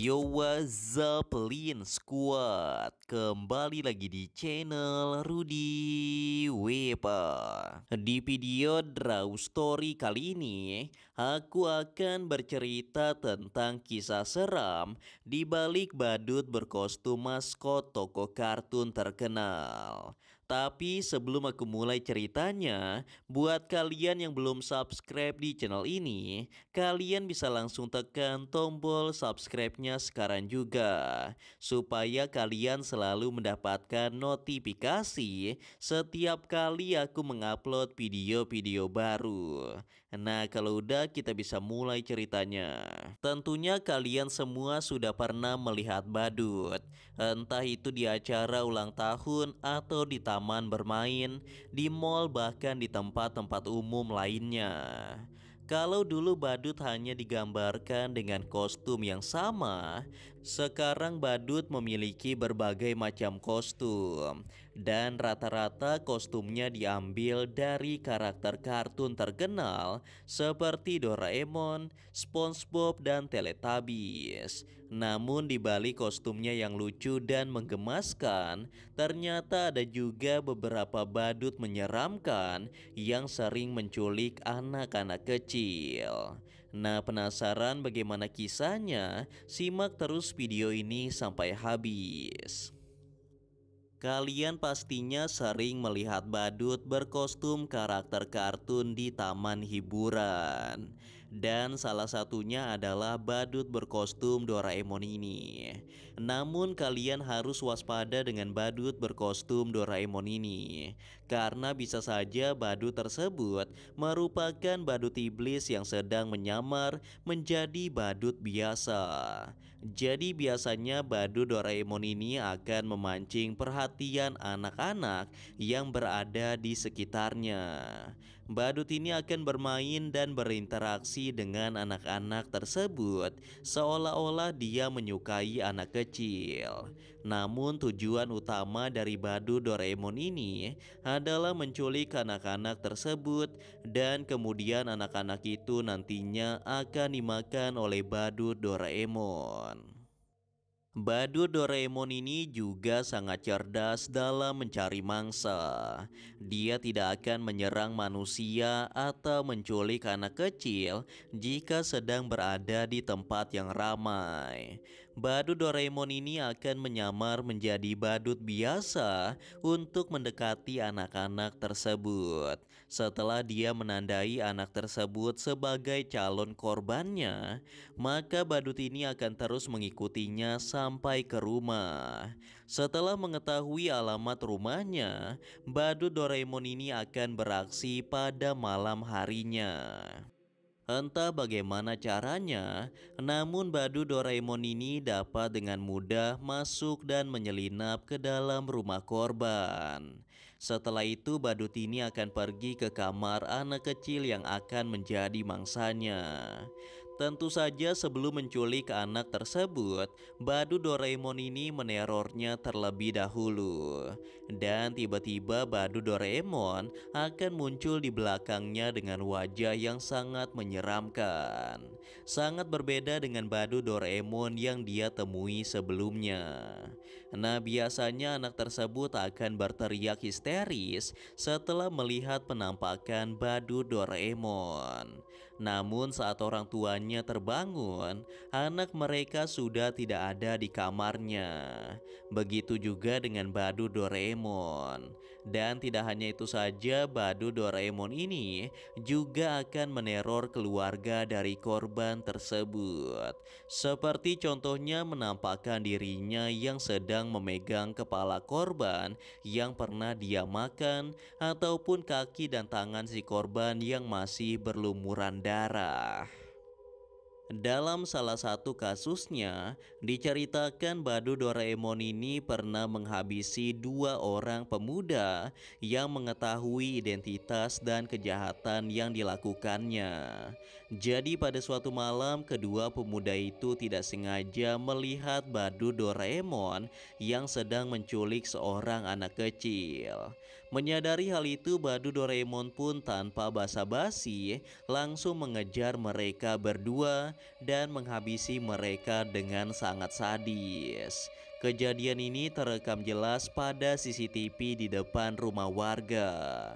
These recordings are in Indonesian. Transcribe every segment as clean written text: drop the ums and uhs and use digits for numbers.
Yo, what's up, Lin Squad? Kembali lagi di channel Rudy Wepa. Di video Draw Story kali ini, aku akan bercerita tentang kisah seram di balik badut berkostum maskot toko kartun terkenal. Tapi sebelum aku mulai ceritanya, buat kalian yang belum subscribe di channel ini, kalian bisa langsung tekan tombol subscribe-nya sekarang juga, supaya kalian selalu mendapatkan notifikasi setiap kali aku mengupload video-video baru. Nah, kalau udah kita bisa mulai ceritanya. Tentunya kalian semua sudah pernah melihat badut, entah itu di acara ulang tahun atau di taman bermain, di mall, bahkan di tempat-tempat umum lainnya. Kalau dulu badut hanya digambarkan dengan kostum yang sama, sekarang badut memiliki berbagai macam kostum, dan rata-rata kostumnya diambil dari karakter kartun terkenal seperti Doraemon, SpongeBob, dan Teletubbies. Namun di balik kostumnya yang lucu dan menggemaskan, ternyata ada juga beberapa badut menyeramkan yang sering menculik anak-anak kecil. Nah, penasaran bagaimana kisahnya? Simak terus video ini sampai habis. Kalian pastinya sering melihat badut berkostum karakter kartun di taman hiburan. Dan salah satunya adalah badut berkostum Doraemon ini. Namun kalian harus waspada dengan badut berkostum Doraemon ini, karena bisa saja badut tersebut merupakan badut iblis yang sedang menyamar menjadi badut biasa. Jadi biasanya badut Doraemon ini akan memancing perhatian anak-anak yang berada di sekitarnya. Badut ini akan bermain dan berinteraksi dengan anak-anak tersebut seolah-olah dia menyukai anak kecil. Namun tujuan utama dari badut Doraemon ini adalah menculik anak-anak tersebut, dan kemudian anak-anak itu nantinya akan dimakan oleh badut Doraemon. Badut Doraemon ini juga sangat cerdas dalam mencari mangsa. Dia tidak akan menyerang manusia atau menculik anak kecil jika sedang berada di tempat yang ramai. Badut Doraemon ini akan menyamar menjadi badut biasa untuk mendekati anak-anak tersebut. Setelah dia menandai anak tersebut sebagai calon korbannya, maka badut ini akan terus mengikutinya sampai ke rumah. Setelah mengetahui alamat rumahnya, badut Doraemon ini akan beraksi pada malam harinya. Entah bagaimana caranya, namun badut Doraemon ini dapat dengan mudah masuk dan menyelinap ke dalam rumah korban. Setelah itu badut ini akan pergi ke kamar anak kecil yang akan menjadi mangsanya. Tentu saja sebelum menculik anak tersebut, badut Doraemon ini menerornya terlebih dahulu. Dan tiba-tiba badut Doraemon akan muncul di belakangnya dengan wajah yang sangat menyeramkan. Sangat berbeda dengan badut Doraemon yang dia temui sebelumnya. Nah, biasanya anak tersebut akan berteriak histeris setelah melihat penampakan badut Doraemon. Namun saat orang tuanya terbangun, anak mereka sudah tidak ada di kamarnya. Begitu juga dengan badut Doraemon. Dan tidak hanya itu saja, badut Doraemon ini juga akan meneror keluarga dari korban tersebut. Seperti contohnya menampakkan dirinya yang sedang memegang kepala korban yang pernah dia makan, ataupun kaki dan tangan si korban yang masih berlumuran darah. Dalam salah satu kasusnya, diceritakan badut Doraemon ini pernah menghabisi dua orang pemuda yang mengetahui identitas dan kejahatan yang dilakukannya. Jadi pada suatu malam, kedua pemuda itu tidak sengaja melihat badut Doraemon yang sedang menculik seorang anak kecil. Menyadari hal itu, badut Doraemon pun tanpa basa-basi langsung mengejar mereka berdua dan menghabisi mereka dengan sangat sadis. Kejadian ini terekam jelas pada CCTV di depan rumah warga.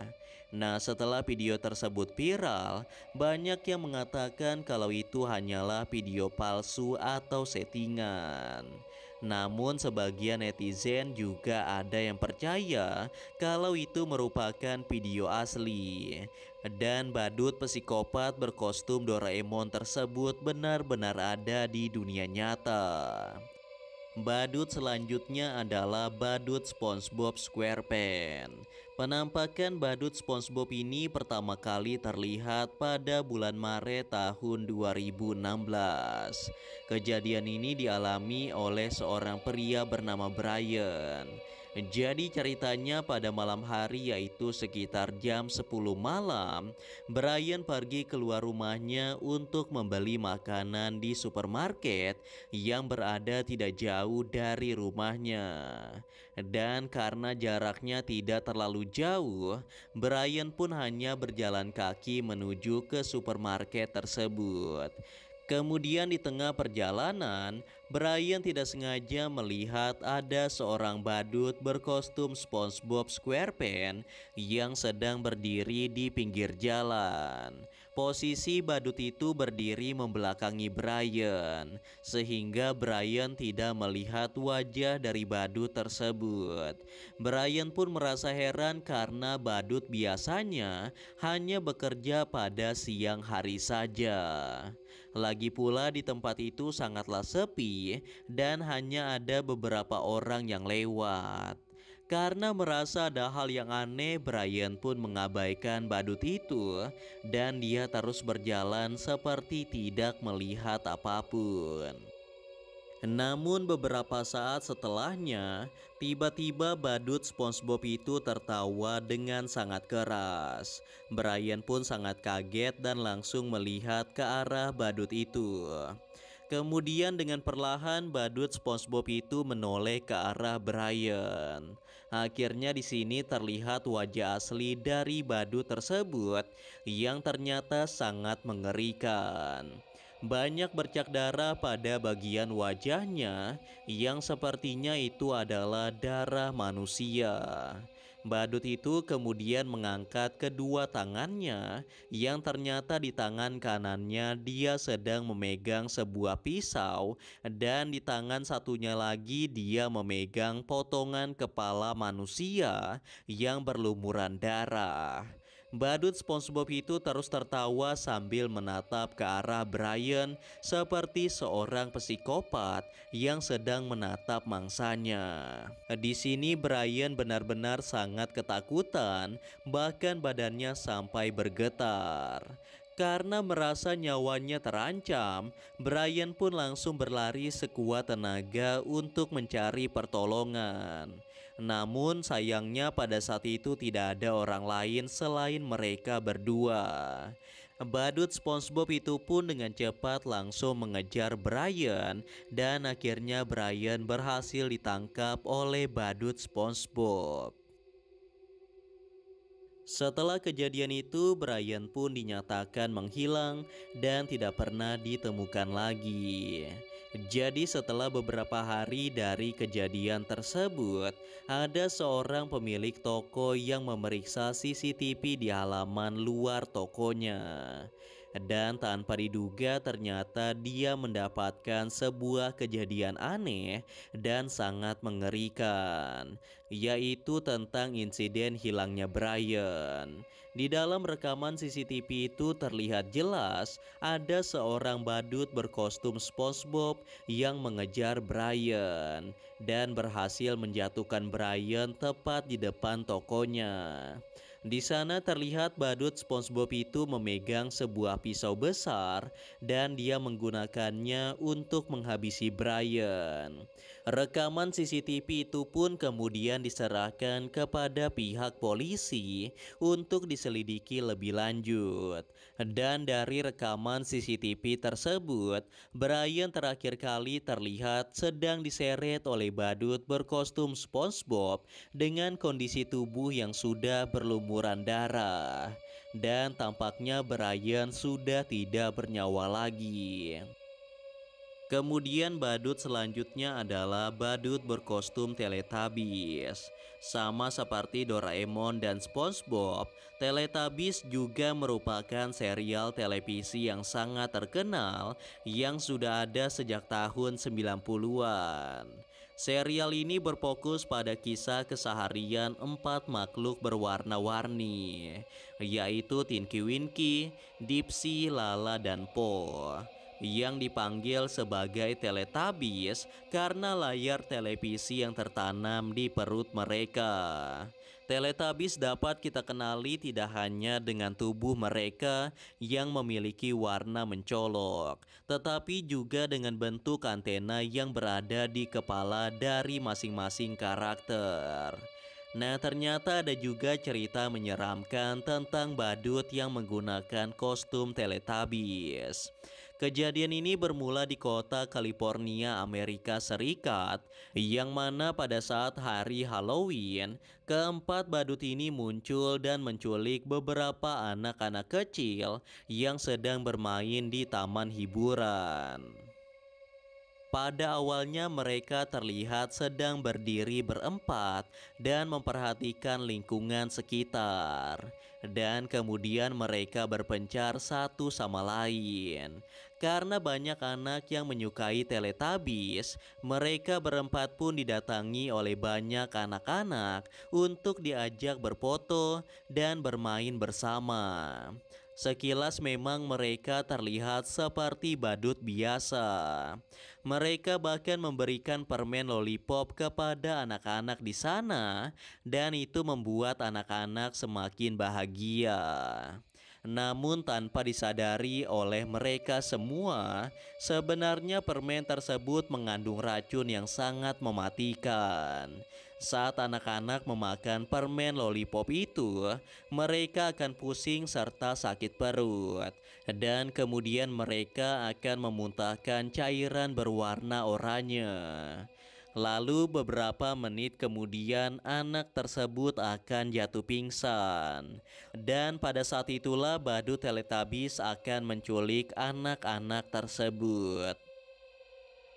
Nah, setelah video tersebut viral, banyak yang mengatakan kalau itu hanyalah video palsu atau settingan. Namun sebagian netizen juga ada yang percaya kalau itu merupakan video asli. Dan badut psikopat berkostum Doraemon tersebut benar-benar ada di dunia nyata. Badut selanjutnya adalah badut SpongeBob SquarePants. Penampakan badut SpongeBob ini pertama kali terlihat pada bulan Maret tahun 2016. Kejadian ini dialami oleh seorang pria bernama Brian. Jadi ceritanya pada malam hari, yaitu sekitar jam 10 malam, Brian pergi keluar rumahnya untuk membeli makanan di supermarket yang berada tidak jauh dari rumahnya. Dan karena jaraknya tidak terlalu jauh, Brian pun hanya berjalan kaki menuju ke supermarket tersebut. Kemudian di tengah perjalanan, Brian tidak sengaja melihat ada seorang badut berkostum SpongeBob SquarePants yang sedang berdiri di pinggir jalan. Posisi badut itu berdiri membelakangi Brian, sehingga Brian tidak melihat wajah dari badut tersebut. Brian pun merasa heran karena badut biasanya hanya bekerja pada siang hari saja. Lagi pula di tempat itu sangatlah sepi dan hanya ada beberapa orang yang lewat. Karena merasa ada hal yang aneh, Brian pun mengabaikan badut itu dan dia terus berjalan seperti tidak melihat apapun. Namun beberapa saat setelahnya, tiba-tiba badut SpongeBob itu tertawa dengan sangat keras. Brian pun sangat kaget dan langsung melihat ke arah badut itu. Kemudian dengan perlahan badut SpongeBob itu menoleh ke arah Brian. Akhirnya di sini terlihat wajah asli dari badut tersebut yang ternyata sangat mengerikan. Banyak bercak darah pada bagian wajahnya yang sepertinya itu adalah darah manusia. Badut itu kemudian mengangkat kedua tangannya yang ternyata di tangan kanannya dia sedang memegang sebuah pisau dan di tangan satunya lagi dia memegang potongan kepala manusia yang berlumuran darah. Badut SpongeBob itu terus tertawa sambil menatap ke arah Brian seperti seorang psikopat yang sedang menatap mangsanya. Di sini Brian benar-benar sangat ketakutan, bahkan badannya sampai bergetar. Karena merasa nyawanya terancam, Brian pun langsung berlari sekuat tenaga untuk mencari pertolongan. Namun sayangnya pada saat itu tidak ada orang lain selain mereka berdua. Badut SpongeBob itu pun dengan cepat langsung mengejar Brian dan akhirnya Brian berhasil ditangkap oleh badut SpongeBob. Setelah kejadian itu, Brian pun dinyatakan menghilang dan tidak pernah ditemukan lagi. Jadi setelah beberapa hari dari kejadian tersebut, ada seorang pemilik toko yang memeriksa CCTV di halaman luar tokonya. Dan tanpa diduga ternyata dia mendapatkan sebuah kejadian aneh dan sangat mengerikan, yaitu tentang insiden hilangnya Brian. Di dalam rekaman CCTV itu terlihat jelas ada seorang badut berkostum SpongeBob yang mengejar Brian dan berhasil menjatuhkan Brian tepat di depan tokonya. Di sana terlihat badut SpongeBob itu memegang sebuah pisau besar dan dia menggunakannya untuk menghabisi Brian. Rekaman CCTV itu pun kemudian diserahkan kepada pihak polisi untuk diselidiki lebih lanjut. Dan dari rekaman CCTV tersebut, Brian terakhir kali terlihat sedang diseret oleh badut berkostum SpongeBob dengan kondisi tubuh yang sudah berlumuran darah. Dan tampaknya Brian sudah tidak bernyawa lagi. Kemudian badut selanjutnya adalah badut berkostum Teletubbies. Sama seperti Doraemon dan SpongeBob, Teletubbies juga merupakan serial televisi yang sangat terkenal yang sudah ada sejak tahun 90-an. Serial ini berfokus pada kisah keseharian empat makhluk berwarna-warni, yaitu Tinky Winky, Dipsy, Lala, dan Po, yang dipanggil sebagai Teletubbies karena layar televisi yang tertanam di perut mereka. Teletubbies dapat kita kenali tidak hanya dengan tubuh mereka yang memiliki warna mencolok, tetapi juga dengan bentuk antena yang berada di kepala dari masing-masing karakter. Nah, ternyata ada juga cerita menyeramkan tentang badut yang menggunakan kostum Teletubbies. Kejadian ini bermula di kota California, Amerika Serikat, yang mana pada saat hari Halloween, keempat badut ini muncul dan menculik beberapa anak-anak kecil yang sedang bermain di taman hiburan. Pada awalnya mereka terlihat sedang berdiri berempat dan memperhatikan lingkungan sekitar. Dan kemudian mereka berpencar satu sama lain. Karena banyak anak yang menyukai Teletubbies, mereka berempat pun didatangi oleh banyak anak-anak untuk diajak berfoto dan bermain bersama. Sekilas memang mereka terlihat seperti badut biasa. Mereka bahkan memberikan permen lollipop kepada anak-anak di sana, dan itu membuat anak-anak semakin bahagia. Namun tanpa disadari oleh mereka semua, sebenarnya permen tersebut mengandung racun yang sangat mematikan. Saat anak-anak memakan permen lollipop itu, mereka akan pusing serta sakit perut, dan kemudian mereka akan memuntahkan cairan berwarna oranye. Lalu beberapa menit kemudian anak tersebut akan jatuh pingsan. Dan pada saat itulah badut Teletubbies akan menculik anak-anak tersebut.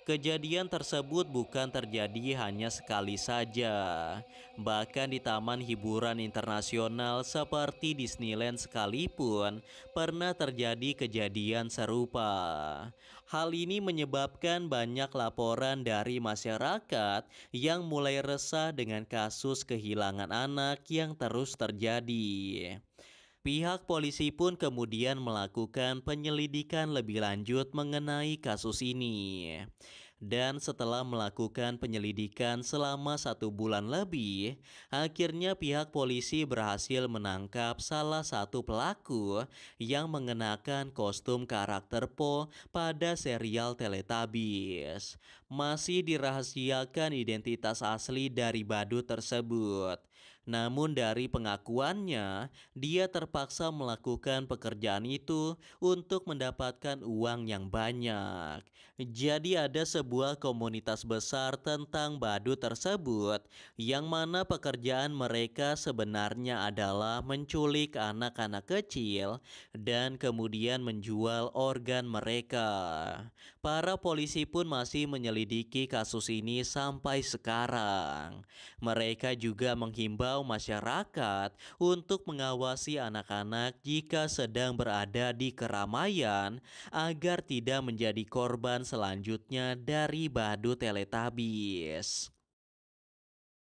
Kejadian tersebut bukan terjadi hanya sekali saja. Bahkan di taman hiburan internasional seperti Disneyland sekalipun pernah terjadi kejadian serupa. Hal ini menyebabkan banyak laporan dari masyarakat yang mulai resah dengan kasus kehilangan anak yang terus terjadi. Pihak polisi pun kemudian melakukan penyelidikan lebih lanjut mengenai kasus ini. Dan setelah melakukan penyelidikan selama 1 bulan lebih, akhirnya pihak polisi berhasil menangkap salah satu pelaku yang mengenakan kostum karakter Po pada serial Teletubbies. Masih dirahasiakan identitas asli dari badut tersebut. Namun dari pengakuannya, dia terpaksa melakukan pekerjaan itu untuk mendapatkan uang yang banyak. Jadi ada sebuah komunitas besar tentang badut tersebut, yang mana pekerjaan mereka sebenarnya adalah menculik anak-anak kecil dan kemudian menjual organ mereka. Para polisi pun masih menyelidiki kasus ini sampai sekarang. Mereka juga menghimbau masyarakat untuk mengawasi anak-anak jika sedang berada di keramaian agar tidak menjadi korban selanjutnya dari badut Teletubbies.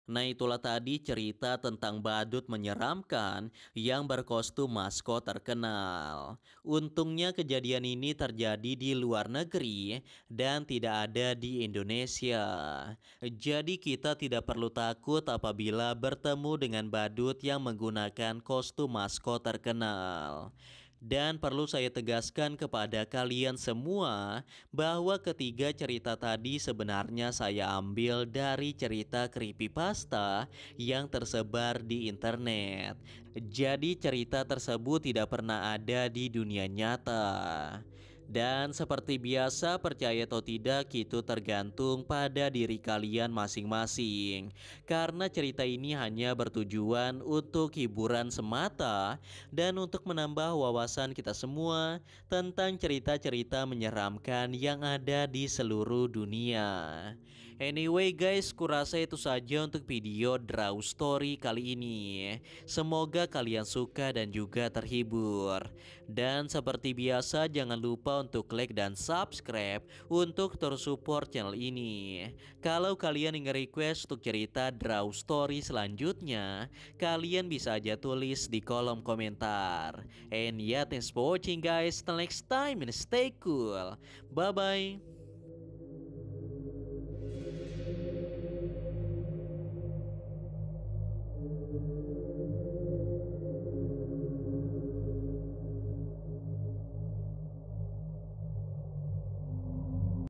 Nah, itulah tadi cerita tentang badut menyeramkan yang berkostum maskot terkenal. Untungnya kejadian ini terjadi di luar negeri dan tidak ada di Indonesia. Jadi kita tidak perlu takut apabila bertemu dengan badut yang menggunakan kostum maskot terkenal. Dan perlu saya tegaskan kepada kalian semua bahwa ketiga cerita tadi sebenarnya saya ambil dari cerita creepypasta yang tersebar di internet. Jadi cerita tersebut tidak pernah ada di dunia nyata. Dan seperti biasa, percaya atau tidak, itu tergantung pada diri kalian masing-masing. Karena cerita ini hanya bertujuan untuk hiburan semata dan untuk menambah wawasan kita semua tentang cerita-cerita menyeramkan yang ada di seluruh dunia. Anyway guys, kurasa itu saja untuk video Draw Story kali ini. Semoga kalian suka dan juga terhibur. Dan seperti biasa jangan lupa untuk like dan subscribe untuk terus support channel ini. Kalau kalian ingin request untuk cerita Draw Story selanjutnya, kalian bisa aja tulis di kolom komentar. And yeah, thanks for watching guys. Till next time and stay cool. Bye bye.